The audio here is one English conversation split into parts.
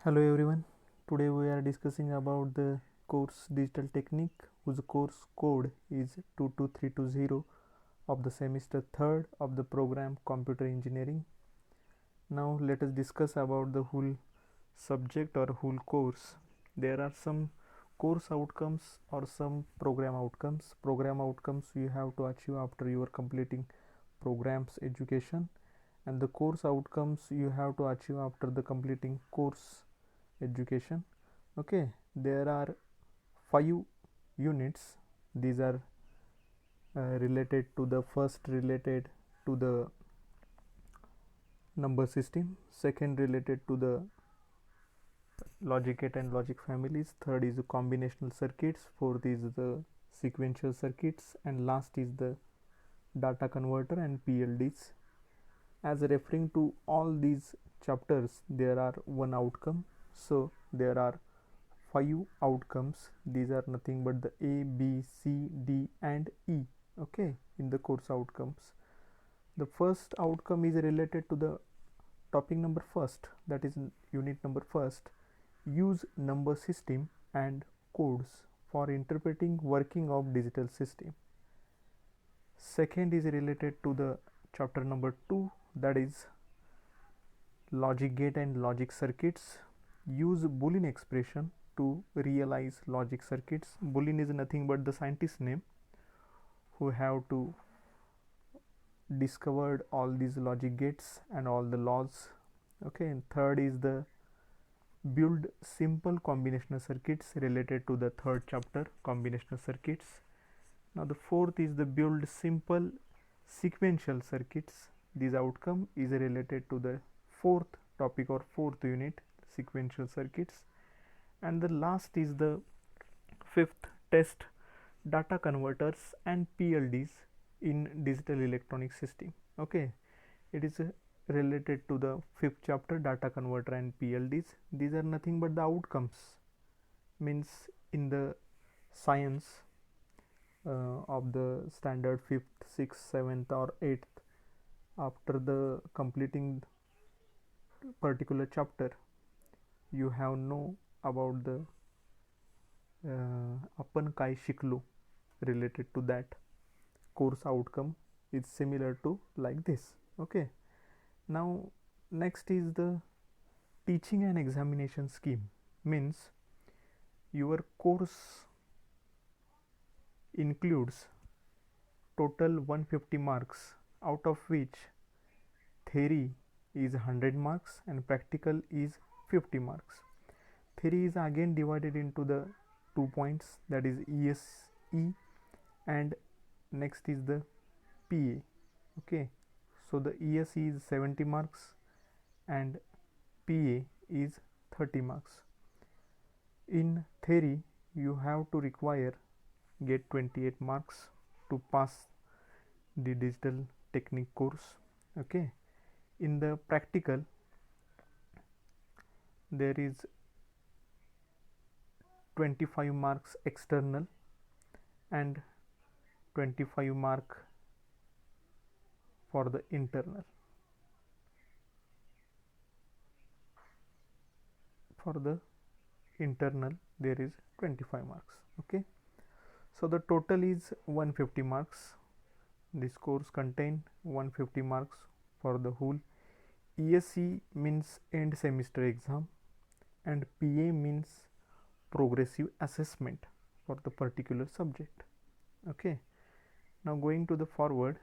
Hello everyone. Today we are discussing about the course Digital Technique, whose course code is 22320 of the semester 3rd of the program Computer Engineering. Now let us discuss about the whole subject or whole course. There are some course outcomes or some program outcomes. Program outcomes you have to achieve after you are completing programs education, and the course outcomes you have to achieve after the completing course education. Okay, there are 5 units. These are related to the first related to the number system, second related to the logic gate and logic families, third is the combinational circuits, fourth is the sequential circuits, and last is the data converter and PLDs. As referring to all these chapters, there are one outcome, so there are 5 outcomes. These are nothing but the A, B, C, D and E, okay, in the course outcomes. The first outcome is related to the topic number first, that is unit number first, use number system and codes for interpreting working of digital system. Second is related to the chapter number 2, that is logic gate and logic circuits, use Boolean expression to realize logic circuits. Boolean is nothing but the scientist name who have to discovered all these logic gates and all the laws. Okay, and third is the build simple combinational circuits related to the third chapter, combinational circuits. Now the fourth is the build simple sequential circuits. This outcome is related to the fourth topic or fourth unit, sequential circuits. And the last is the fifth test data converters and PLDs in digital electronic system. Okay, it is related to the fifth chapter, data converter and PLDs. These are nothing but the outcomes, means in the science of the standard 5th, 6th, 7th or 8th, after the completing particular chapter, you have know about the आपण काय शिकलो related to that course outcome is similar to like this. Okay, now next is the teaching and examination scheme, means your course includes total 150 marks, out of which theory is 100 marks and practical is 50 marks. Theory is again divided into the 2 points, that is ESE and next is the PA. Okay, so the ESE is 70 marks and PA is 30 marks. In theory you have to require get 28 marks to pass the digital technique course. Okay, in the practical there is 25 marks external and 25 mark for the internal. For the internal there is 25 marks. Okay, so the total is 150 marks. This course contain 150 marks for the whole. ESE means end semester exam and PA means progressive assessment for the particular subject. Okay, now going to the forward,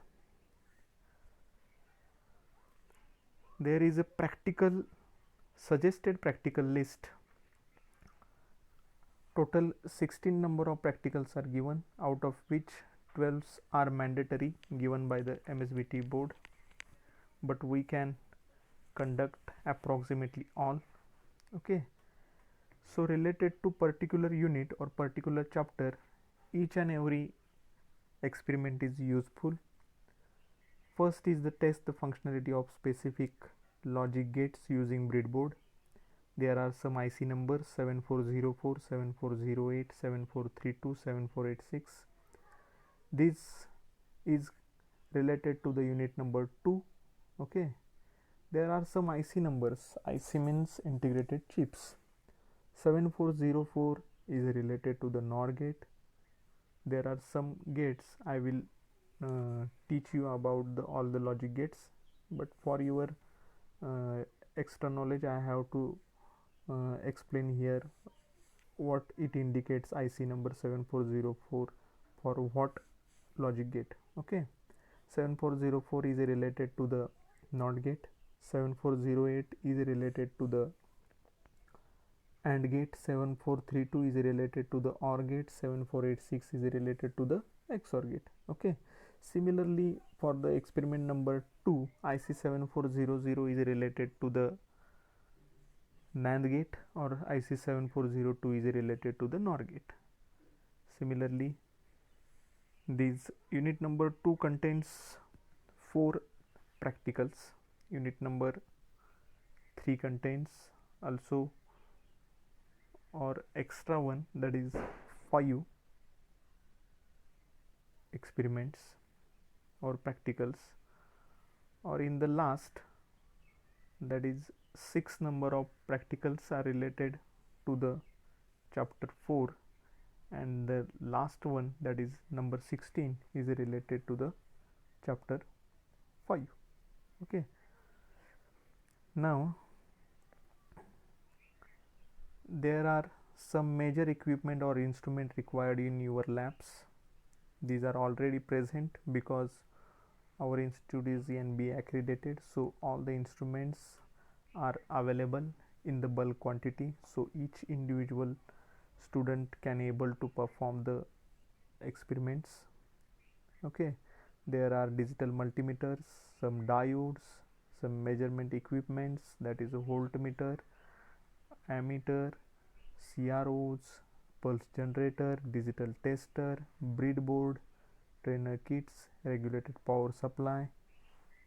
there is a practical suggested practical list. Total 16 number of practicals are given, out of which 12 are mandatory given by the MSBT board, but we can conduct approximately all. Okay, so related to particular unit or particular chapter, each and every experiment is useful. First is the test the functionality of specific logic gates using breadboard. There are some IC numbers 7404, 7408, 7432, 7486. This is related to the unit number 2. Okay, There are some IC numbers. IC means integrated chips. 7404 is related to the NOR gate. There are some gates. I will teach you about all the logic gates, but for your extra knowledge I have to explain here what it indicates. IC number 7404 for what logic gate. Okay, 7404 is related to the NOT gate. 7408 is related to the AND gate. 7432 is related to the OR gate. 7486 is related to the XOR gate. Okay, similarly for the experiment number 2, IC 7400 is related to the NAND gate, or IC 7402 is related to the NOR gate. Similarly, this unit number 2 contains 4 practicals. Unit number 3 contains also or extra one, that is 5 experiments or practicals, or in the last, that is 6 number of practicals are related to the chapter 4, and the last one, that is number 16, is related to the chapter 5. Okay, now there are some major equipment or instrument required in your labs. These are already present because our institute is NB accredited, so all the instruments are available in the bulk quantity, so each individual student can able to perform the experiments. Okay, there are digital multimeters, some diodes, some measurement equipments, that is a voltmeter, ammeter, CROs, pulse generator, digital tester, breadboard, trainer kits, regulated power supply,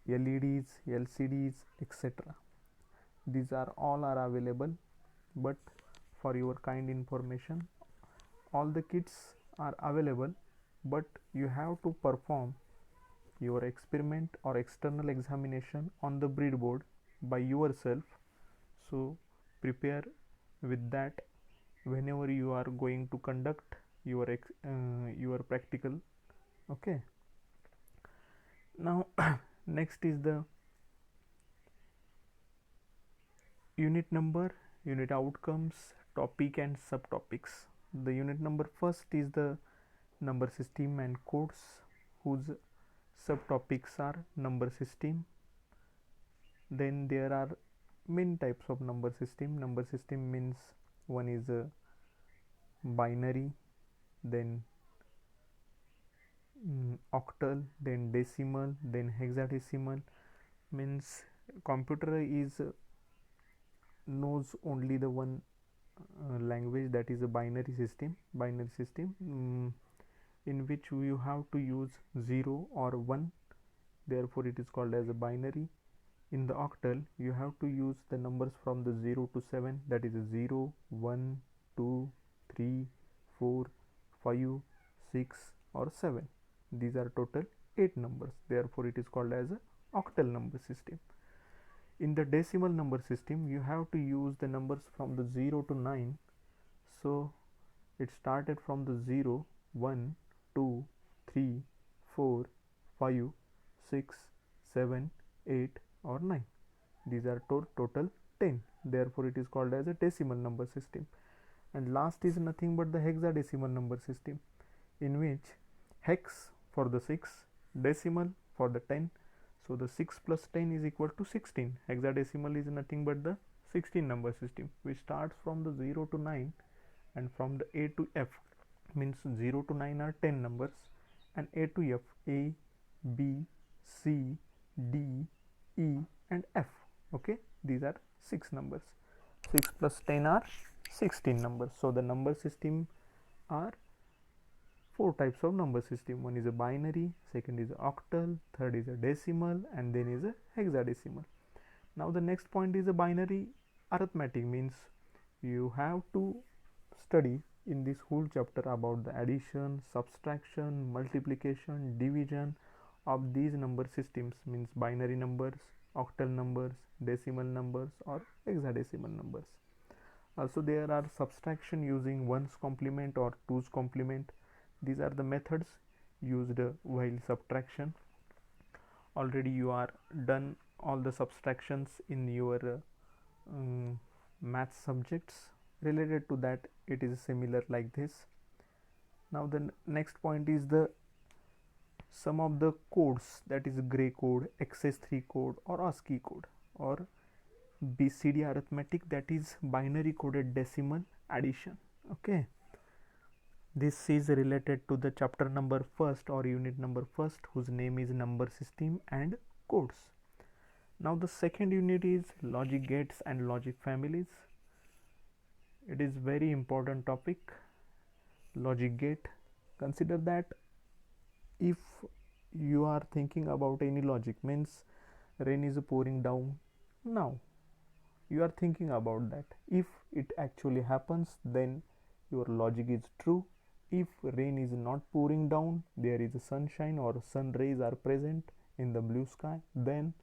LEDs, LCDs, etc. These are all are available, but for your kind information, all the kits are available, but you have to perform your experiment or external examination on the breadboard by yourself. So prepare with that whenever you are going to conduct your practical. Okay, now next is the unit number, unit outcomes, topic and subtopics. The unit number first is the number system and codes, whose subtopics are number system. Then there are many types of number system. Number system means one is a binary, then octal, then decimal, then hexadecimal. Means computer is knows only the one language, that is a binary system. Binary system in which you have to use 0 or 1, therefore it is called as a binary. In the octal you have to use the numbers from the 0 to 7, that is a 0, 1, 2, 3, 4, 5, 6 or 7. These are total 8 numbers, therefore it is called as a octal number system. In the decimal number system you have to use the numbers from the 0 to 9, so it started from the 0, 1, 2, 3, 4, 5, 6, 7, 8 or 9. These are total 10, therefore it is called as a decimal number system. And last is nothing but the hexadecimal number system, in which hex for the 6, decimal for the 10. So the 6 plus 10 is equal to 16. Hexadecimal is nothing but the 16 number system, which starts from the 0 to 9 and from the A to F, means 0 to 9 are 10 numbers, and A to F, A, B, C, D, E and F. Okay, these are 6 numbers. 6 plus 10 are 16 numbers. So the number system are 4 types of number system. One is a binary, second is octal, third is a decimal, and then is a hexadecimal. Now the next point is a binary arithmetic, means you have to study in this whole chapter about the addition, subtraction, multiplication, division of these number systems, means binary numbers, octal numbers, decimal numbers, or hexadecimal numbers. Also, there are subtraction using ones complement or twos complement. These are the methods used while subtraction. Already you are done all the subtractions in your math subjects. Related to that, it is similar like this. Now the next point is the some of the codes, that is gray code, XS3 code, or ASCII code, or BCD arithmetic, that is binary coded decimal addition. Okay, this is related to the chapter number first or unit number first, whose name is number system and codes. Now the second unit is logic gates and logic families. It is very important topic. Logic gate, consider that if you are thinking about any logic, means rain is pouring down now, you are thinking about that. If it actually happens, then your logic is true. If rain is not pouring down, there is a sunshine or sun rays are present in the blue sky, then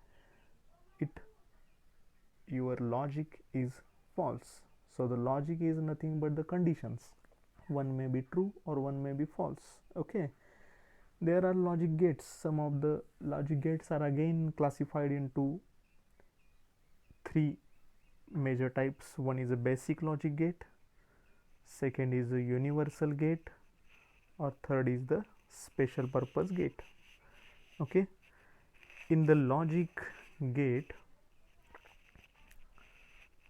your logic is false. So the logic is nothing but the conditions. One may be true or one may be false. Okay, there are logic gates. Some of the logic gates are again classified into three major types. One is a basic logic gate, second is a universal gate, or third is the special purpose gate. Okay, in the logic gate,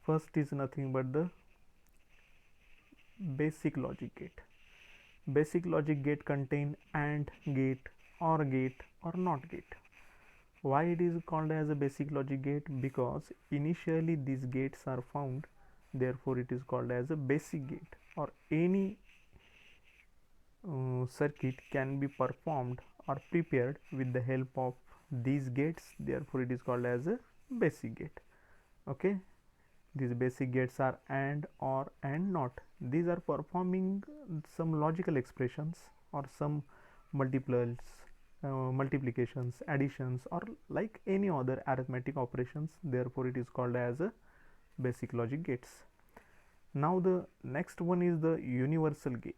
first is nothing but the basic logic gate. Basic logic gate contain AND gate, OR gate, or NOT gate. Why it is called as a basic logic gate? Because initially these gates are found, therefore it is called as a basic gate. Or any circuit can be performed or prepared with the help of these gates, therefore it is called as a basic gate. Okay, these basic gates are AND, OR, and NOT. These are performing some logical expressions or some multiples, multiplications, additions, or like any other arithmetic operations, therefore it is called as a basic logic gates. Now the next one is the universal gate.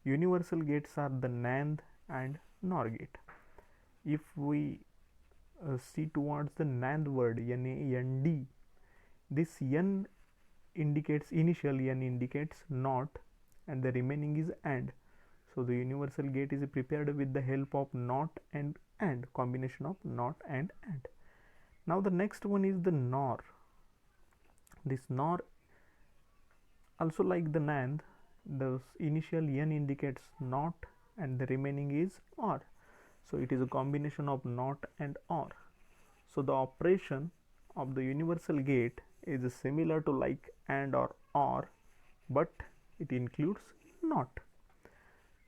Universal gates are the NAND and NOR gate. If we see towards the NAND word, NAND, this N indicates, initial N indicates NOT, and the remaining is AND. So the universal gate is prepared with the help of NOT and AND, combination of NOT and AND. Now the next one is the NOR. This NOR, also like the NAND, the initial N indicates NOT and the remaining is OR. So it is a combination of NOT and OR. So the operation of the universal gate is similar to like AND or OR, but it includes NOT.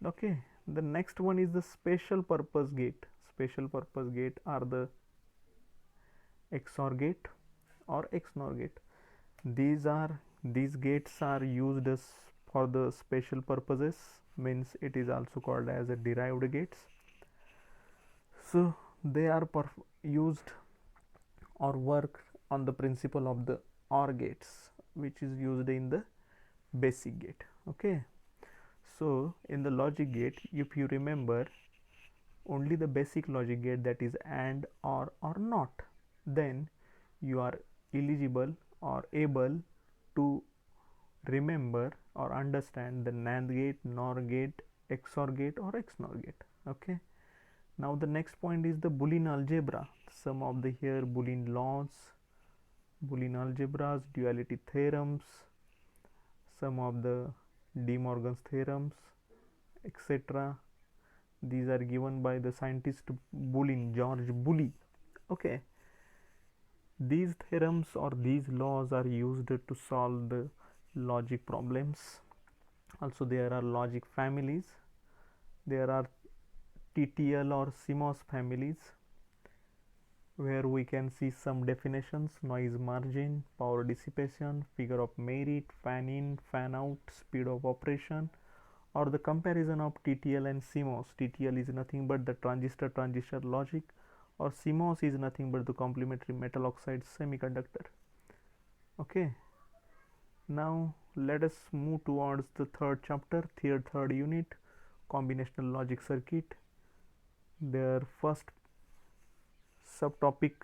Okay, the next one is the special purpose gate. Special purpose gate are the XOR gate or XNOR gate. These gates are used for the special purposes, means it is also called as a derived gates. So they are used or work on the principle of the OR gates, which is used in the basic gate. Okay, so in the logic gate, if you remember, only the basic logic gate, that is AND, OR, or NOT, then you are eligible or able to remember or understand the NAND gate, NOR gate, XOR gate, or XNOR gate. Okay, now the next point is the Boolean algebra. Some of the here Boolean laws, Boolean algebras, duality theorems, some of the De Morgan's theorems, etc. These are given by the scientist Boolean, George Boole. Okay, these theorems or these laws are used to solve the logic problems. Also there are logic families. There are TTL or CMOS families, where we can see some definitions: noise margin, power dissipation, figure of merit, fan in, fan out, speed of operation, or the comparison of TTL and CMOS. TTL is nothing but the transistor logic, or CMOS is nothing but the complementary metal oxide semiconductor. Okay, now let us move towards the third chapter, third unit, combinational logic circuit. Their first subtopic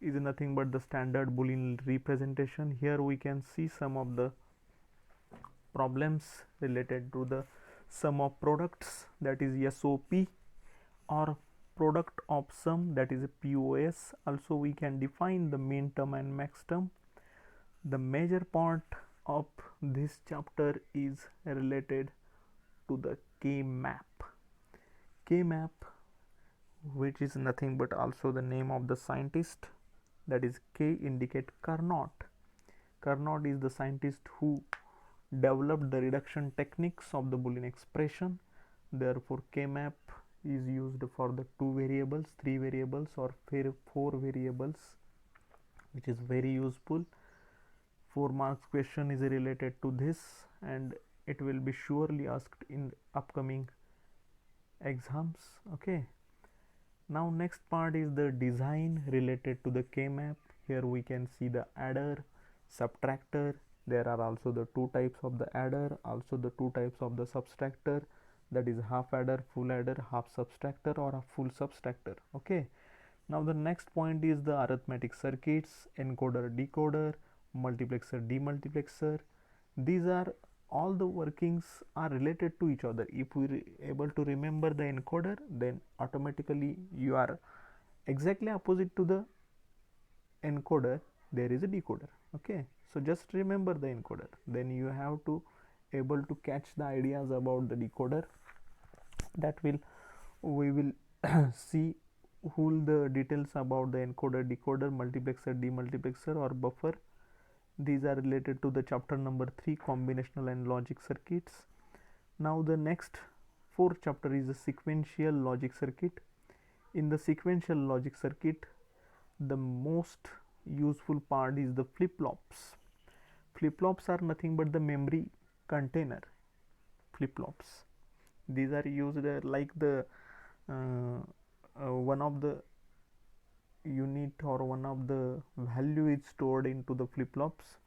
is nothing but the standard Boolean representation. Here we can see some of the problems related to the sum of products, that is SOP, or product of sum, that is a POS. Also we can define the min term and max term. The major part of this chapter is related to the K-map. K-map, which is nothing but also the name of the scientist, that is K indicate Carnot. Carnot is the scientist who developed the reduction techniques of the Boolean expression. Therefore K-map is used for the 2 variables, 3 variables, or 4 variables, which is very useful. 4 marks question is related to this, and it will be surely asked in upcoming exams. Okay, now next part is the design related to the K-map. Here we can see the adder, subtractor. There are also the 2 types of the adder, also the 2 types of the subtractor, that is half adder, full adder, half subtractor, or a full subtractor. Okay, now the next point is the arithmetic circuits, encoder, decoder, multiplexer, demultiplexer. These are all the workings are related to each other. If we are able to remember the encoder, then automatically you are exactly opposite to the encoder there is a decoder. Okay, so just remember the encoder, then you have to able to catch the ideas about the decoder. That will we will see whole the details about the encoder, decoder, multiplexer, demultiplexer, or buffer. These are related to the chapter number 3, combinational and logic circuits. Now the next 4th chapter is the sequential logic circuit. In the sequential logic circuit, the most useful part is the flip-flops. Flip-flops are nothing but the memory container. Flip-flops, these are used like the one of the unit or one of the value is stored into the flip-flops.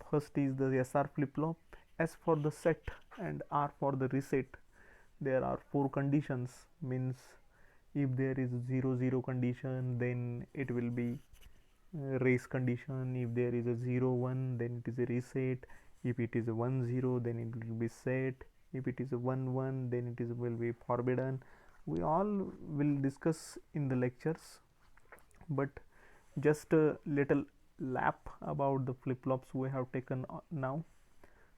First is the SR flip-flop, S for the set and R for the reset. There are 4 conditions, means if there is 0 0 condition, then it will be raise condition. If there is a 0 1, then it is a reset. If it is a 1 0, then it will be set. If it is a 1 1, then it is will be forbidden. We all will discuss in the lectures, but just a little lap about the flip-flops we have taken now.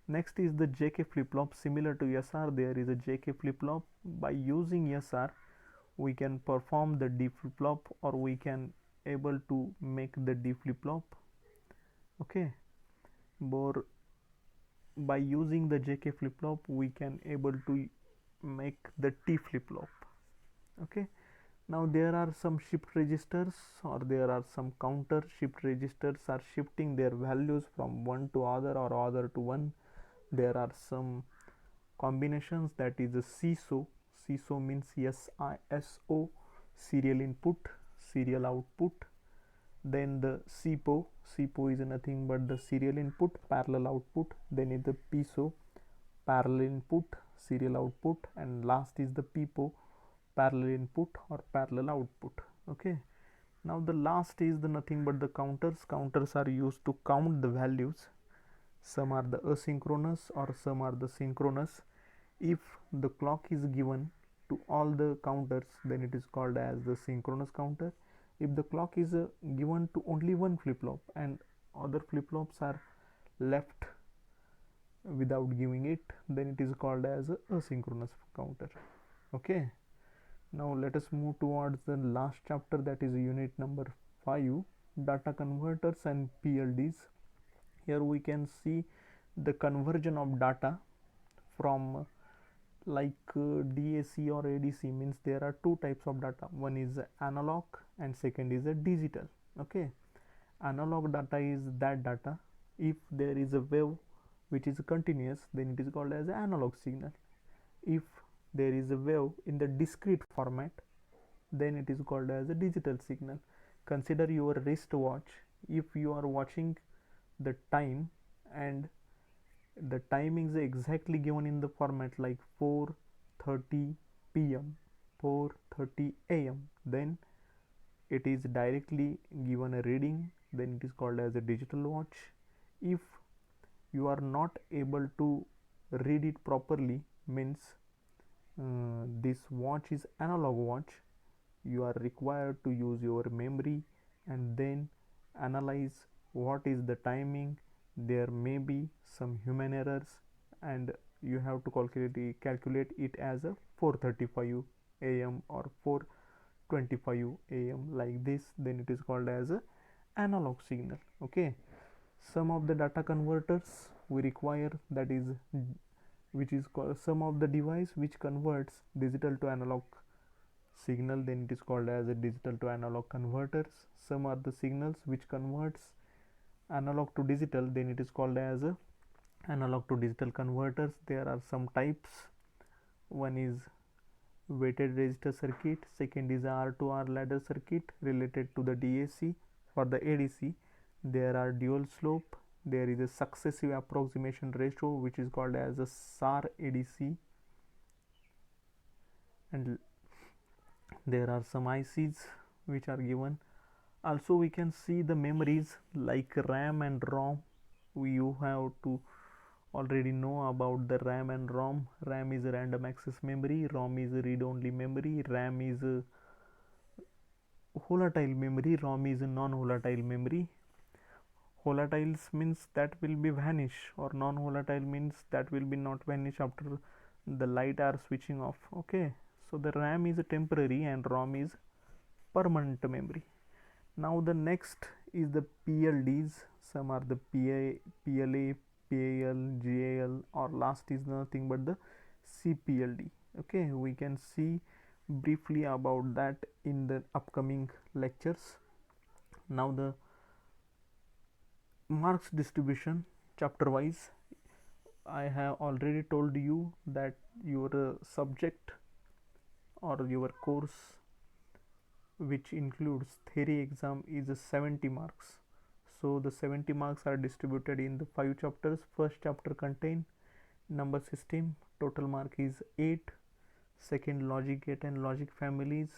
Next is the JK flip-flop. Similar to SR, there is a JK flip-flop. By using SR, we can perform the D flip-flop, or we can able to make the D flip-flop. Okay, but by using the JK flip-flop, we can able to make the T flip-flop. Okay, now there are some shift registers, or there are some counter shift registers are shifting their values from 1 to other or other to 1. There are some combinations, that is a SISO. SISO means SISO, serial input, serial output. Then the SIPO. SIPO is nothing but the serial input, parallel output. Then is the PISO, parallel input, serial output. And last is the PIPO, parallel input or parallel output. Okay, now the last is the nothing but the counters. Counters are used to count the values. Some are the asynchronous or some are the synchronous. If the clock is given to all the counters, then it is called as the synchronous counter. If the clock is given to only one flip-flop and other flip-flops are left without giving it, then it is called as a asynchronous counter. Okay, now let us move towards the last chapter, that is unit number 5, data converters and PLDs. Here we can see the conversion of data from like DAC or ADC, means there are 2 types of data. One is analog and second is a digital. Okay, analog data is that data, if there is a wave which is continuous, then it is called as analog signal. If there is a wave in the discrete format, then it is called as a digital signal. Consider your wristwatch. If you are watching the time and the timing is exactly given in the format like 4:30 p.m., 4:30 a.m., then it is directly given a reading, then it is called as a digital watch. If you are not able to read it properly, means this watch is analog watch, you are required to use your memory and then analyze what is the timing. There may be some human errors and you have to calculate it as a 4:35 a.m. or 4:25 a.m. like this, then it is called as a analog signal. Okay, some of the data converters we require, that is which is called some of the device which converts digital to analog signal, then it is called as a digital to analog converters. Some are the signals which converts analog to digital, then it is called as a analog to digital converters. There are some types. One is weighted register circuit, second is R to R ladder circuit related to the DAC. For the ADC there are dual slope, there is a successive approximation ratio which is called as a SAR ADC, and there are some ICs which are given. Also we can see the memories like RAM and ROM. You have to already know about the RAM and ROM. RAM is a random access memory, ROM is a read-only memory, RAM is a volatile memory, ROM is a non-volatile memory. Volatiles means that will be vanish, or non-volatile means that will be not vanish after the light are switching off. Okay, so the RAM is a temporary and ROM is permanent memory. Now the next is the PLDs. Some are the PLA, PAL, GAL, or last is nothing but the CPLD. Okay, we can see briefly about that in the upcoming lectures. Now the marks distribution chapter wise, I have already told you that your subject or your course which includes theory exam is 70 marks. So the 70 marks are distributed in the 5 chapters. First chapter contain number system, total mark is 8. Second, logic gate and logic families,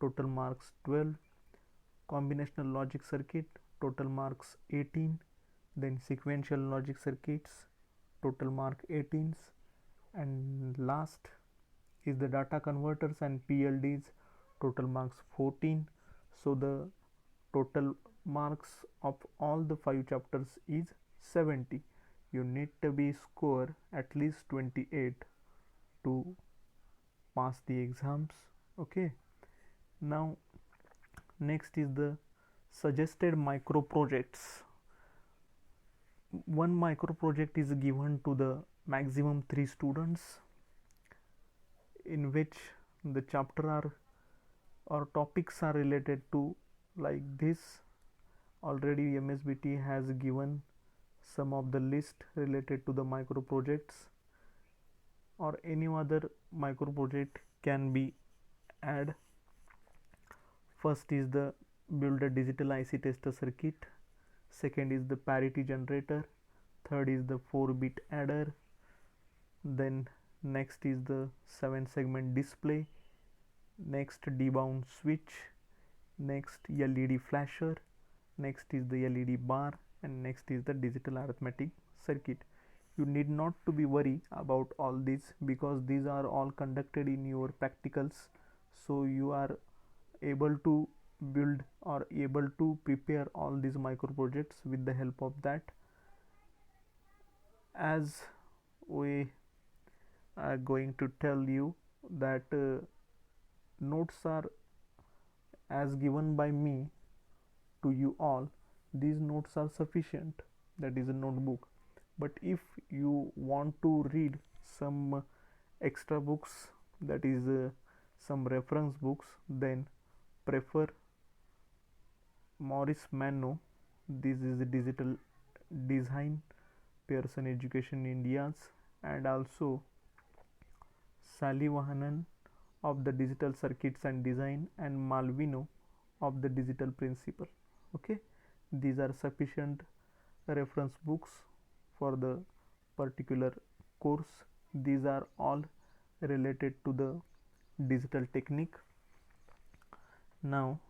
total marks 12. Combinational logic circuit, total marks 18. Then sequential logic circuits, total mark 18. And last is the data converters and PLDs, total marks 14. So the total marks of all the 5 chapters is 70. You need to be score at least 28 to pass the exams. Okay, now next is the suggested micro projects. One micro project is given to the maximum 3 students, in which the chapter are or topics are related to like this. Already MSBT has given some of the list related to the micro projects, or any other micro project can be add. First is the build a digital IC tester circuit, second is the parity generator, third is the 4-bit adder, then next is the 7-segment display, next debound switch, next LED flasher, next is the LED bar, and next is the digital arithmetic circuit. You need not to be worried about all these because these are all conducted in your practicals, so you are able to build or able to prepare all these micro projects with the help of that. As we are going to tell you that notes are as given by me to you all, these notes are sufficient, that is a notebook. But if you want to read some extra books, that is some reference books, then prefer Maurice Manno. This is the digital design, Pearson Education India's, and also Sally Vahanan of the digital circuits and design, and Malvino of the digital principle. Okay, these are sufficient reference books for the particular course. These are all related to the digital technique. Now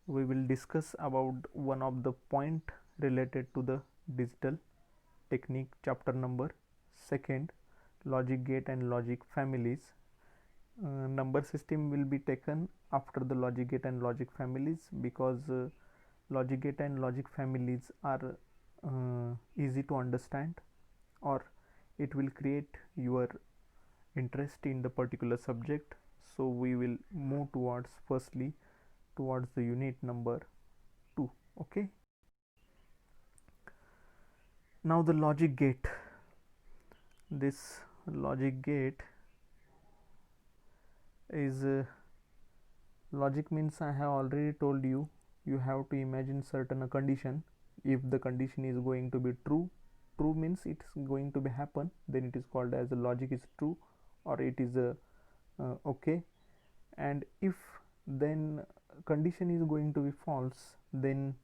we will discuss about one of the point related to the digital technique, chapter number 2, logic gate and logic families. Number system will be taken after the logic gate and logic families, because logic gate and logic families are easy to understand, or it will create your interest in the particular subject. So we will move towards firstly towards the unit number 2. Okay, now the logic gate. This logic gate is logic means, I have already told you, you have to imagine certain a condition. If the condition is going to be true, true means it's going to be happen, then it is called as a logic is true, or it is a okay. And if then condition is going to be false, then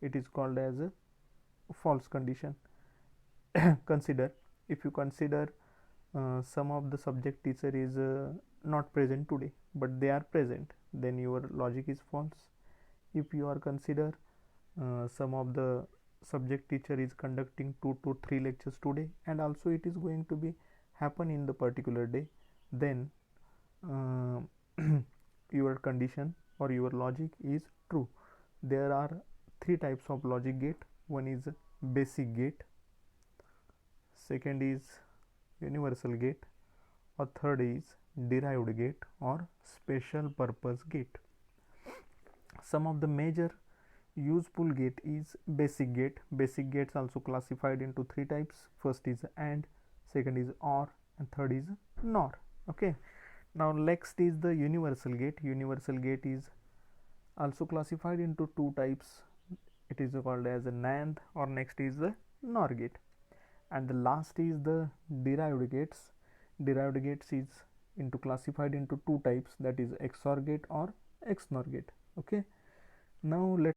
it is called as a false condition. Consider, if you consider some of the subject teacher is not present today, but they are present, then your logic is false. If you are consider some of the subject teacher is conducting 2 to 3 lectures today, and also it is going to be happen in the particular day, then your condition or your logic is true. There are 3 types of logic gate. One is basic gate, second is universal gate, or third is derived gate or special purpose gate. Some of the major useful gate is basic gate. Basic gates also classified into 3 types. First is AND, second is OR, and third is NOR. Okay, now next is the universal gate. Universal gate is also classified into 2 types. It is called as a NAND, or next is the NOR gate. And the last is the derived gates. Derived gates is into classified into 2 types, that is XOR gate or XNOR gate. Okay, now let